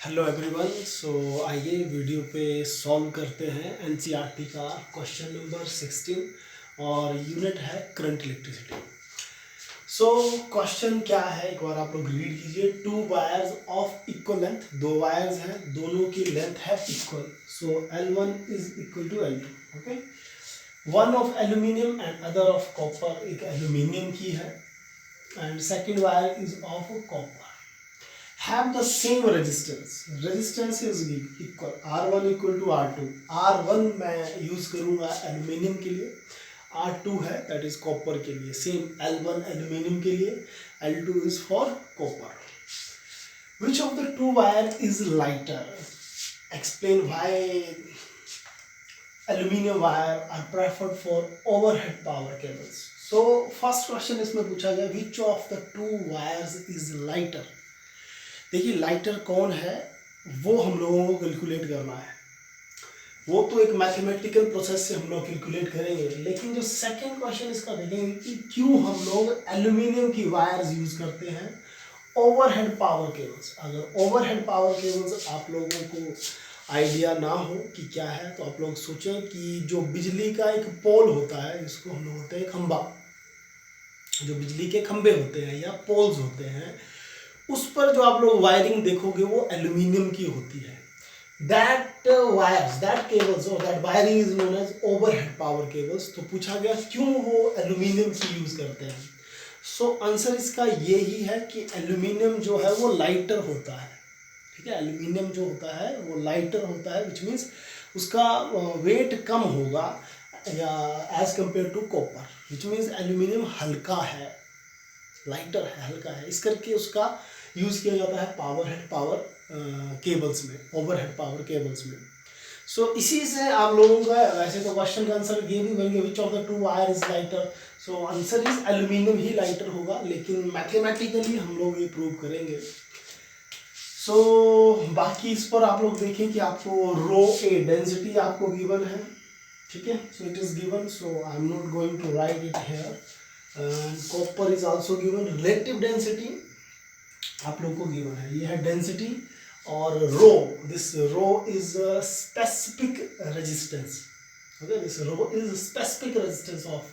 Hello everyone. आइए video पे solve करते हैं एनसीईआरटी का क्वेश्चन नंबर 16 और यूनिट है करंट इलेक्ट्रिसिटी। क्वेश्चन क्या है एक बार आप लोग रीड कीजिए। Two wires of equal length, दो वायर्स हैं, दोनों की लेंथ है equal. L1 is equal to L2। Okay, one of aluminium and other of copper, एक एल्यूमिनियम की है and second wire is of copper, have the same resistance is equal, R1 equal to R2। R1 मैं use करूंगा aluminium के लिए, R2 है that is copper के लिए। सेम L1 एल्यूमिनियम के लिए, L2 is for copper. Which of the two wire is lighter, explain why aluminium wire are preferred for overhead power cables. So first question इसमें पूछा गया which of the two wires is lighter. देखिए lighter कौन है वो हम लोगों को कैलकुलेट करना है, वो तो एक मैथमेटिकल प्रोसेस से हम लोग कैलकुलेट करेंगे। लेकिन जो सेकंड क्वेश्चन इसका देखेंगे कि क्यों हम लोग एल्यूमिनियम की वायर्स यूज करते हैं ओवरहेड पावर केबल्स। अगर ओवरहेड पावर केबल्स आप लोगों को आइडिया ना हो कि क्या है, तो आप लोग सोचें कि जो बिजली का एक पोल होता है, इसको हम लोग बोलते हैं खंबा, जो बिजली के खंबे होते हैं या पोल्स होते हैं, उस पर जो आप लोग वायरिंग देखोगे वो एल्यूमिनियम की होती है। दैट वायर्स, दैट केबल्स और that wiring is known as overhead power cables. तो पूछा गया क्यों वो एल्यूमिनियम की यूज करते हैं। आंसर इसका ये ही है कि एल्यूमिनियम जो है वो लाइटर होता है। ठीक है, एल्यूमिनियम जो होता है वो लाइटर होता है, विच मीन्स उसका वेट कम होगा या as compare to copper, which means aluminium हल्का है, लाइटर है, हल्का है, इस करके उसका यूज किया जाता है पावर केबल्स में, ओवरहेड पावर केबल्स में। इसी से आप लोगों का वैसे तो क्वेश्चन का आंसर ये भी बनेगा विच of the two wire is lighter. Answer is aluminium he lighter होगा, लेकिन मैथमेटिकली हम लोग ये प्रूव करेंगे। बाकी इस पर आप लोग देखें कि आपको रो ए डेंसिटी आपको गिवन है। ठीक है, it is given, I am not going to write it here. Copper is also given. Relative density आप लोग को गिवन है, ये है डेंसिटी। और rho, this rho is specific resistance. Okay, this rho is specific resistance of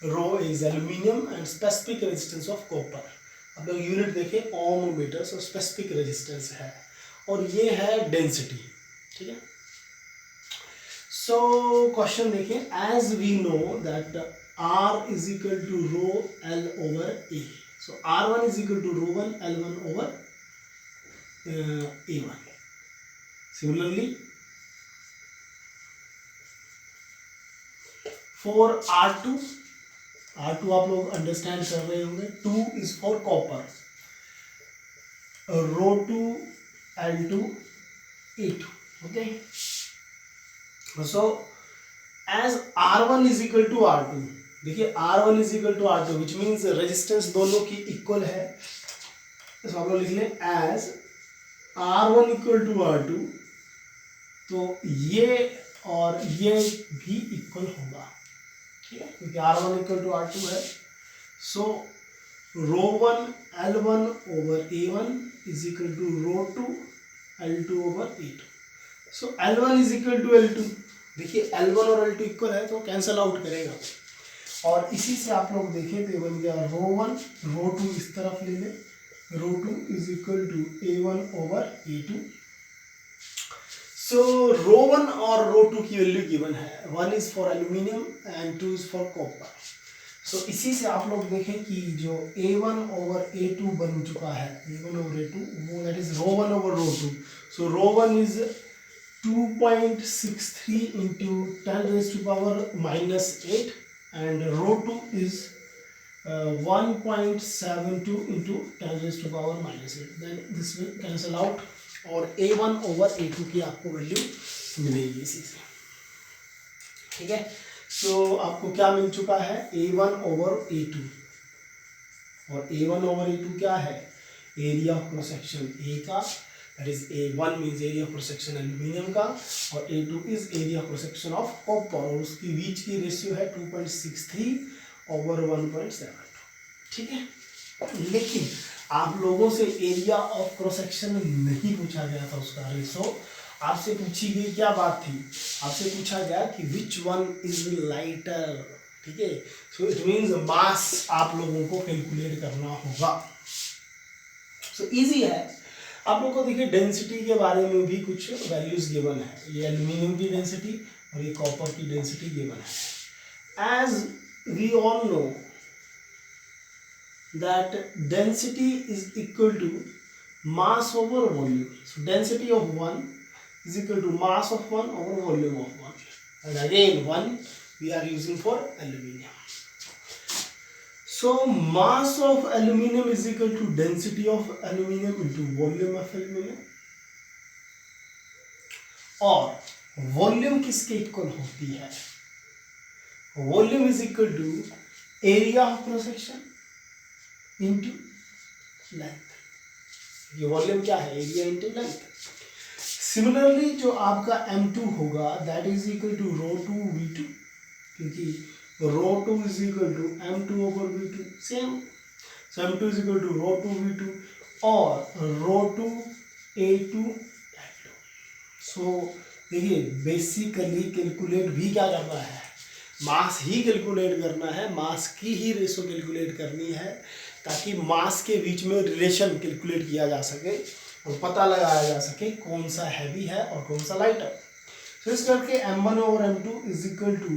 rho is aluminium and specific resistance of copper. आप लोग unit देखें ओम मीटर, स्पेसिफिक रेजिस्टेंस है, और ये है डेंसिटी। ठीक है, क्वेश्चन देखें, as we know that R is equal to rho L over A. R1 is equal to rho 1 L1 over A1. Similarly, for R2 आप लोग अंडरस्टैंड कर रहे होंगे, 2 is for copper, rho 2 L2 A2. Okay. As R1 is equal to R2, देखिए R1 is equal to R2 which means resistance दोनों की equal है। तो आप लोग लिख लें as R1 equal to R2, तो ये और ये भी इक्वल होगा। ठीक है, क्योंकि R1 इक्वल टू R2 है। Rho 1 L1 over A1 is equal to rho 2 L2 over A2। L1 is equal to L2, देखिए L1 और L2 इक्वल है तो कैंसल आउट करेगा, और इसी से आप लोग देखें तो ये बन गया रो 1 रो 2 इस तरफ ले लें, rho 2 is equal to A1 over A2। Rho 1 और रो 2 की वैल्यू गिवन है, 1 is for aluminium and 2 is for copper. इसी से आप लोग देखें कि जो A1 ओवर A2 बन चुका है, A1 ओवर A2, वो that is rho 1 over rho 2। Rho 1 is 2.63 into 10 raised to power minus 8 and rho 2 is 1.72 into 10 raised to power minus 8. Then this will cancel out और A1 over A2 की आपको value मिलेगी इसी से। ठीक है, आपको क्या मिल चुका है, A1 over A2, और A1 over A2 क्या है, area of cross section A का, that is A1 means area of cross section aluminium का, और A2 is area of cross section of copper, और उसकी बीच की रेशियो है 2.63 over 1.72। ठीक है, लेकिन आप लोगों से एरिया ऑफ क्रॉस सेक्शन नहीं पूछा गया था उसका रेशो, आपसे पूछी गई क्या बात थी, आपसे पूछा गया कि विच वन इज लाइटर, ठीक है। सो इट मीन्स मास आप लोगों को कैलकुलेट करना होगा। सो इजी है। आप लोगों को देखिए डेंसिटी के बारे में भी कुछ वैल्यूज गिवन है, ये एल्यूमिनियम की डेंसिटी और ये कॉपर की डेंसिटी गिवन है। As we all know that density is equal to mass over volume. So density of 1 is equal to mass of 1 over volume of 1. And again 1 we are using for aluminium. So mass of aluminium is equal to density of aluminium into volume of aluminium. और volume किसके equal होती है? Volume is equal to area of cross section into length. ये volume क्या है? Area into length. Similarly जो आपका M2 होगा that is equal to ρ2V2, क्योंकि ρ2 is equal to M2 over V2 same. So M2 is equal to ρ2V2 और ρ2A2। सो देखिए basically calculate भी क्या करना है? मास ही कैलकुलेट करना है, मास की ही रेशो कैलकुलेट करनी है, ताकि मास के बीच में रिलेशन कैलकुलेट किया जा सके और पता लगाया जा सके कौन सा हैवी है और कौन सा लाइटर। तो इस करके M1 over M2 is equal to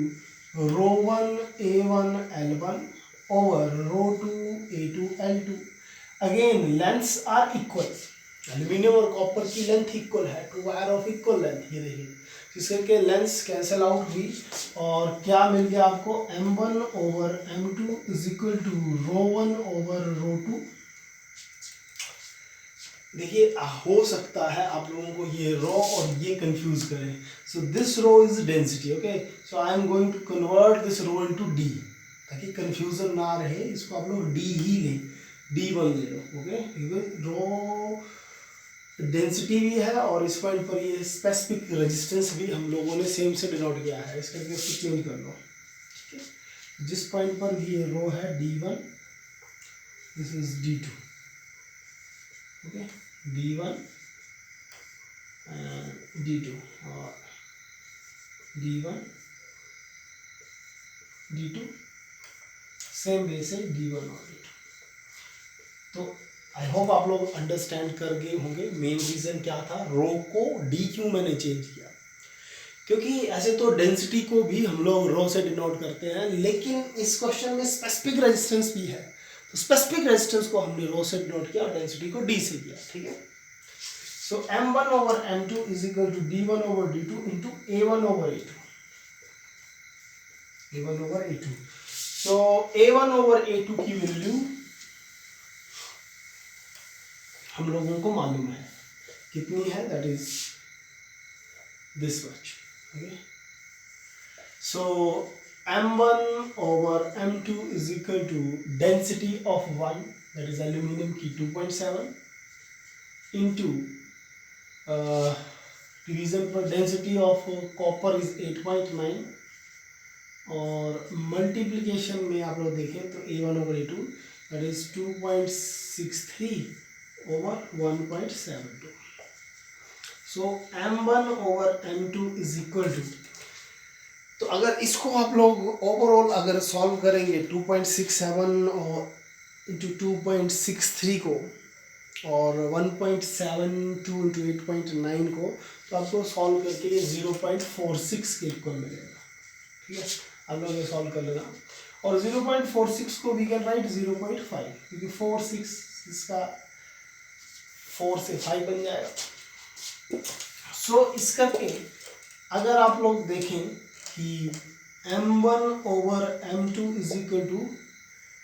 ρ1A1L1 over ρ2A2L2। Again lengths are equal, aluminium और कॉपर की लेंथ इक्वल है, two wire of equal length. ये देखिए इस करके लेंथ्स कैंसिल आउट हुई और क्या मिल गया आपको? M1 over M2 is equal to ρ1 over ρ2। देखिए हो सकता है आप लोगों को ये रो और ये कंफ्यूज करें। So this rho is density, okay. So I am going to convert this rho into D, ताकि कंफ्यूजन ना रहे। इसको आप लोग डी ही लें, D1 ले लो, ओके। रो डेंसिटी भी है और इस पॉइंट पर ये स्पेसिफिक रेजिस्टेंस भी हम लोगों ने सेम से डिनोट किया है। इस करके इसको चेंज कर लो, ठीक है। जिस पॉइंट पर भी ये रो है D1, this is D2, okay. D1 D2 और D1 D2 सेम वे से D1 और D2। तो आई होप आप लोग अंडरस्टैंड कर गए होंगे मेन रीज़न क्या था, रो को डी क्यों मैंने चेंज किया। क्योंकि ऐसे तो डेंसिटी को भी हम लोग रो से डिनोट करते हैं, लेकिन इस क्वेश्चन में स्पेसिफिक रेजिस्टेंस भी है, तो स्पेसिफिक रेजिस्टेंस को हमने रो से डिनोट किया और डेंसिटी को डी से किया, ठीक है। So M1 over M2 is equal to D1 over D2 into A1 over A2, A1 over A2। So A1 over A2 की वैल्यू हम लोगों को मालूम है कितनी है, that is this much, okay. So M1 over M2 is equal to density of 1 that is aluminium की 2.7 into division पर डेंसिटी ऑफ कॉपर इज 8.9 और मल्टीप्लीकेशन में आप लोग देखें तो A1 over A2 that is 2.63 over 1.72। so M1 over M2 is equal to, तो अगर इसको आप लोग ओवरऑल अगर सॉल्व करेंगे 2.67 और इंटू 2.63 को और 1.72 इंटू 8.9 को, तो आपको सॉल्व करके ये 0.46 के इक्वल मिलेगा, ठीक है। आप लोग ये सॉल्व कर लेना और 0.46 को वी कैन राइट 0.5, क्योंकि 4 6 इसका 4 से 5 बन जाएगा। सो इस करके अगर आप लोग देखें कि M1 over M2 is equal to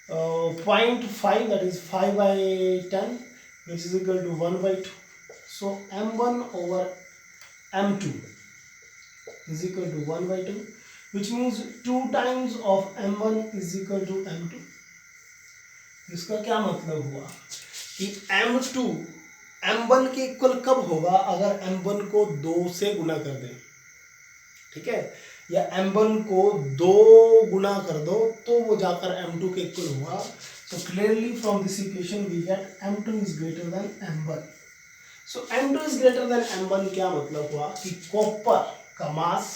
0.5 that is 5/10 which is equal to 1/2। So M1 over M2 is equal to 1/2 which means 2 times of M1 is equal to M2। इसका क्या मतलब हुआ कि M2 M1 के इक्वल कब होगा? अगर M1 को 2 से गुना कर दें, ठीक है, या M1 को 2 गुना कर दो तो वो जाकर M2 के इक्वल हुआ। So clearly from this equation we get M2 is greater than M1. So M2 is greater than M1 क्या मतलब हुआ कि कॉपर का मास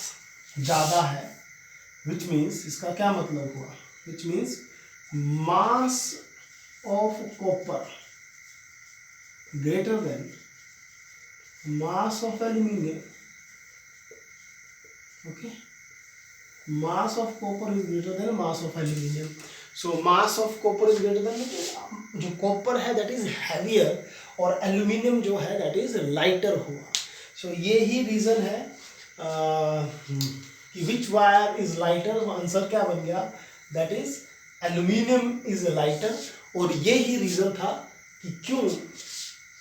ज़्यादा है, which means इसका क्या मतलब हुआ, which means mass of copper greater than mass of aluminium. Okay, mass of copper is greater than mass of aluminium. So mass of copper is greater than, जो copper है that is heavier और aluminium जो है that is lighter हुआ. So ये ही reason है कि which wire is lighter, answer क्या बन गया, that is aluminium is lighter. और ये ही reason था कि क्यों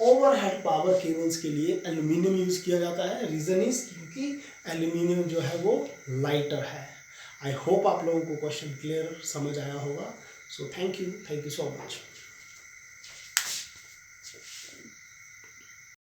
ओवरहेड पावर केबल्स के लिए एल्यूमिनियम यूज किया जाता है. रीजन इज क्योंकि एल्यूमिनियम जो है वो लाइटर है. आई होप आप लोगों को क्वेश्चन क्लियर समझ आया होगा. So thank you so much.